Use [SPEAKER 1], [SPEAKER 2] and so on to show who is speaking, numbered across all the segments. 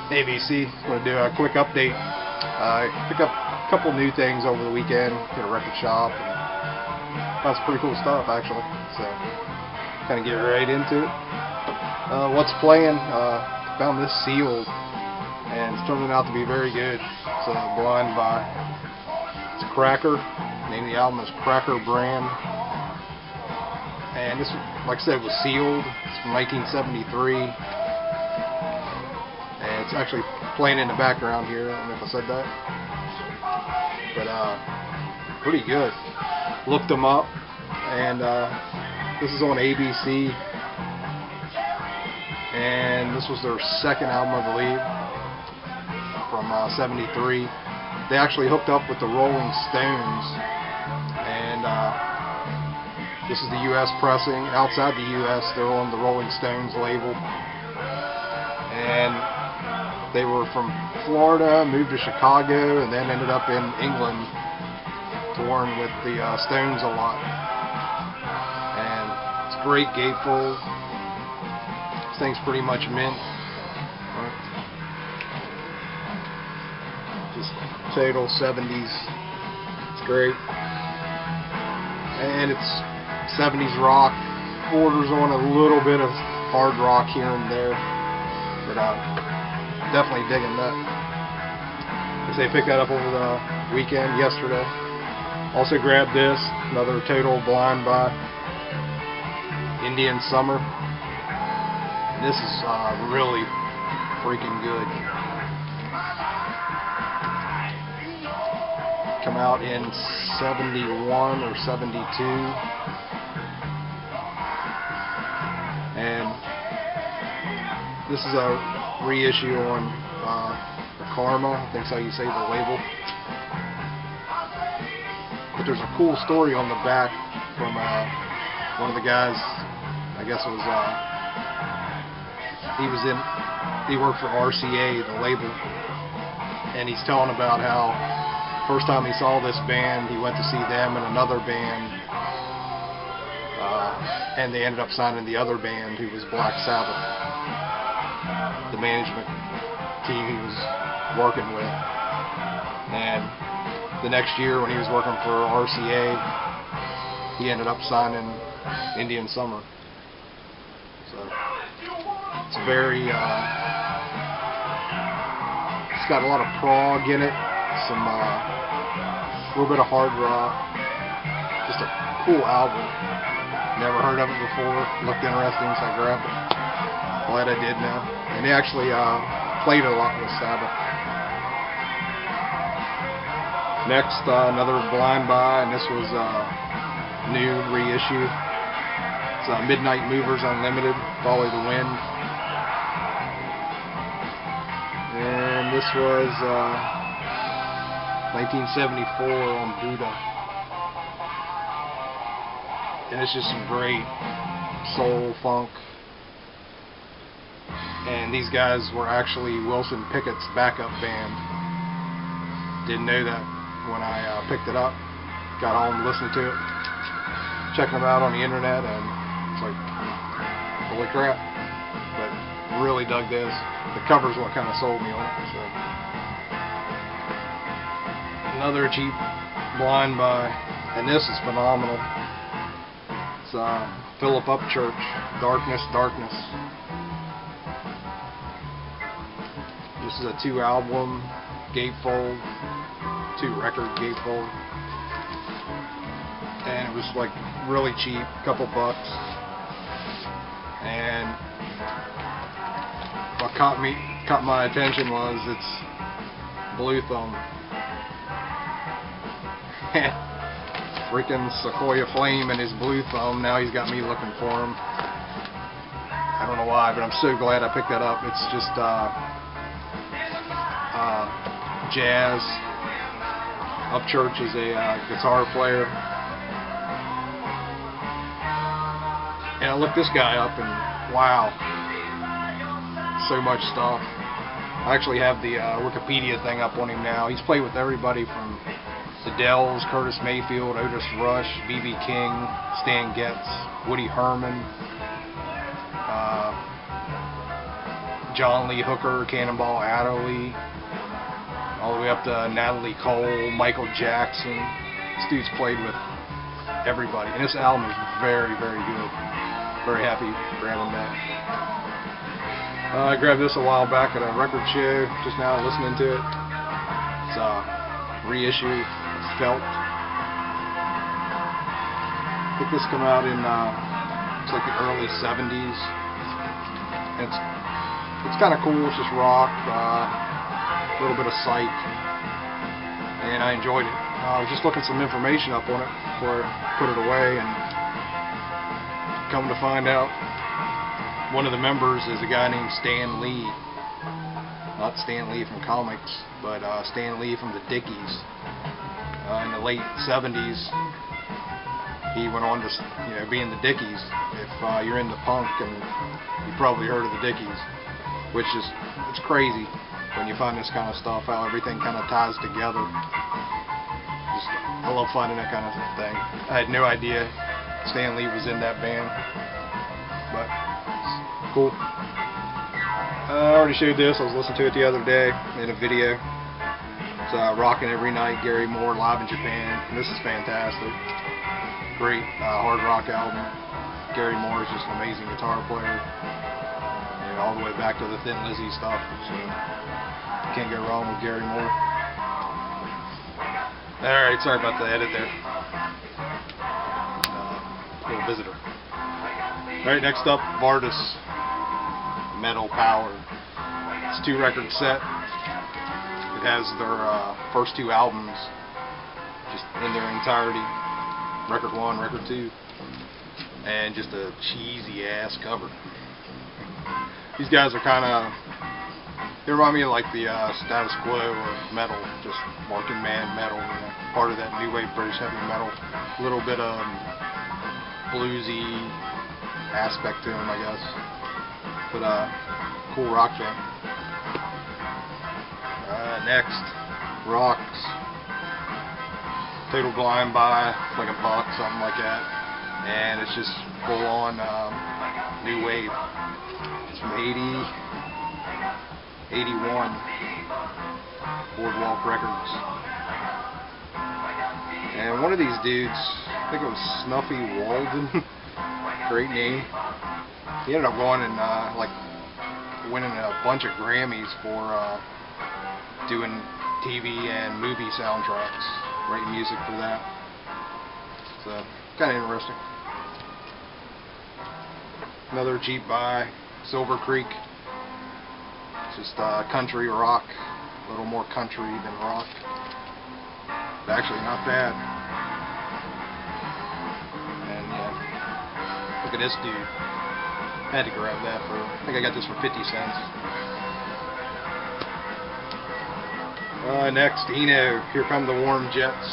[SPEAKER 1] ABC. Just want to do a quick update. Pick up a couple new things over the weekend. Hit a record shop. And found some pretty cool stuff actually. So kind of get right into it. What's playing? Found this sealed, and it's turning out to be very good. It's a blind buy. It's Cracker. The name of the album is Cracker Brand. And this, like I said, was sealed. It's from 1973. And it's actually playing in the background here. I don't know if I said that. But pretty good. Looked them up, and this is on ABC. And this was their second album, I believe, from 73. They actually hooked up with the Rolling Stones, and this is the U.S. pressing. Outside the U.S., they're on the Rolling Stones label. And they were from Florida, moved to Chicago, and then ended up in England touring with the Stones a lot. And it's great gatefold. This thing's pretty much mint. Just total 70s. It's great. And it's 70s rock. Borders on a little bit of hard rock here and there. But definitely digging that. I say picked that up over the weekend, yesterday. Also grabbed this, another total blind buy, Indian Summer. And this is really freaking good. Come out in 71 or 72. And this is a reissue on the Karma, I think that's how you say the label. But there's a cool story on the back from one of the guys. I guess it was he worked for RCA, the label, and he's telling about how first time he saw this band, he went to see them and another band, and they ended up signing the other band, who was Black Sabbath, the management team he was working with. And the next year when he was working for RCA, he ended up signing Indian Summer. So it's very it's got a lot of prog in it, some little bit of hard rock. Just a cool album. Never heard of it before. Looked interesting, so I grabbed it. Glad I did now. And he actually played a lot with Sabbath. Next, another blind buy, and this was new reissue. It's Midnight Movers Unlimited, Follow the Wind. And this was 1974 on Buddha. And it's just some great soul, funk. And these guys were actually Wilson Pickett's backup band. Didn't know that when I picked it up. Got home, listened to it, checking them out on the internet, and it's like, holy crap. But really dug this. The cover's what kind of sold me on it. So another cheap blind buy, and this is phenomenal. It's Philip Upchurch, Darkness, Darkness. This is a 2-album gatefold, 2-record gatefold, and it was like really cheap, couple bucks. And what caught my attention was it's Blue Thumb. Freaking Sequoia Flame and his Blue Thumb. Now he's got me looking for him. I don't know why, but I'm so glad I picked that up. It's just jazz. Upchurch is a guitar player. And I looked this guy up, and wow, so much stuff. I actually have the Wikipedia thing up on him now. He's played with everybody from the Dells, Curtis Mayfield, Otis Rush, B.B. King, Stan Getz, Woody Herman, John Lee Hooker, Cannonball Adderley, all the way up to Natalie Cole, Michael Jackson. This dude's played with everybody, and this album is very, very good. Very happy grabbing that. I grabbed this a while back at a record show, just now listening to it. It's a reissue, Felt. I think this came out in it's like the early 70s. It's kind of cool. It's just rock, a little bit of psych, and I enjoyed it. I was just looking some information up on it before I put it away, and come to find out, one of the members is a guy named Stan Lee. Not Stan Lee from comics, but Stan Lee from the Dickies. In the late 70s, he went on to, be in the Dickies. If you're into punk, and you probably heard of the Dickies, which is, it's crazy when you find this kind of stuff, how everything kind of ties together. I love finding that kind of thing. I had no idea Stan Lee was in that band, but it's cool. I already showed this. I was listening to it the other day in a video. It's Rockin' Every Night, Gary Moore, live in Japan. And this is fantastic. Great hard rock album. Gary Moore is just an amazing guitar player. All the way back to the Thin Lizzy stuff. So you can't go wrong with Gary Moore. Alright, sorry about the edit there. Little visitor. Alright, next up, Vardis, Metal Power. It's a 2-record set. It has their first 2 albums just in their entirety. Record 1, record 2. And just a cheesy ass cover. These guys are kind of, they remind me of like the status quo of metal, just working man metal, part of that new wave British heavy metal. A little bit of bluesy aspect to them, I guess. But cool rock band. Next, Rocks. Total Blind By, like a buck, something like that. And it's just full on new wave. From 81, Boardwalk Records. And one of these dudes, I think it was Snuffy Walden, great name. He ended up going and winning a bunch of Grammys for doing TV and movie soundtracks, writing music for that. So, kind of interesting. Another Jeep by Silver Creek. Just country rock, a little more country than rock. But actually not bad. And yeah, look at this dude. I had to grab that for, I think I got this for 50 cents. Next, Eno, Here Come the Warm Jetz.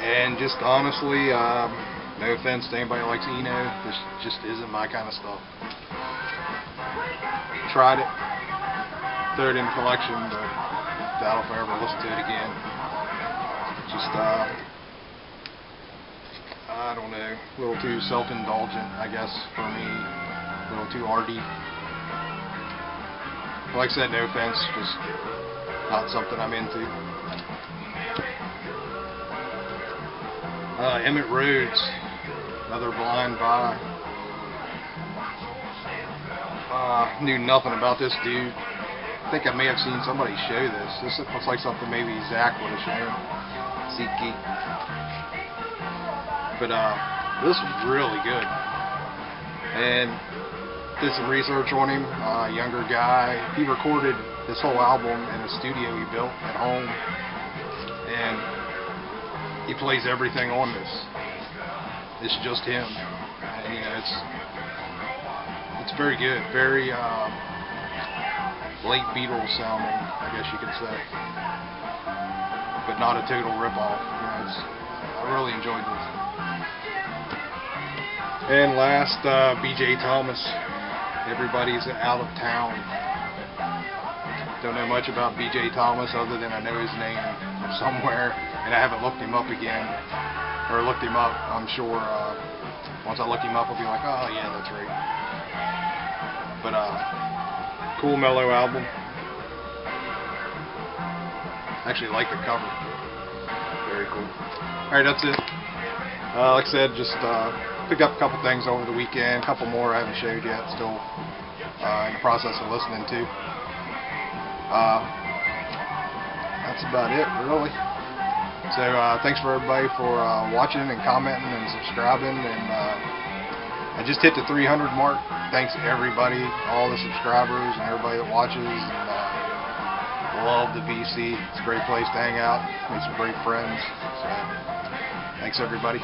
[SPEAKER 1] And just honestly, no offense to anybody who likes Eno, this just isn't my kind of stuff. Tried it, threw it in the collection, but doubt if I ever listen to it again. Just, I don't know, a little too self-indulgent, I guess, for me. A little too arty. Like I said, no offense, just not something I'm into. Emmett Roots, another Blind By. Knew nothing about this dude. I think I may have seen somebody show this. This looks like something maybe Zach would have shown. SeatGeek. But this was really good. And did some research on him. Younger guy. He recorded this whole album in a studio he built at home. And he plays everything on this. It's just him. And, it's very good. Very late Beatles sounding, I guess you could say. But not a total ripoff. I really enjoyed this. And last, B.J. Thomas. Everybody's Out of Town. Don't know much about B.J. Thomas other than I know his name from somewhere, and I haven't looked him up again. Or looked him up, I'm sure. Once I look him up, I'll be like, oh yeah, that's right. But cool mellow album. Actually like the cover. Very cool. Alright, that's it. Like I said, just picked up a couple things over the weekend. A couple more I haven't showed yet. Still in the process of listening to. That's about it, really. So thanks for everybody for watching and commenting and subscribing. And I just hit the 300 mark. Thanks everybody, all the subscribers and everybody that watches. And love the VC. It's a great place to hang out. Made some great friends. So thanks everybody.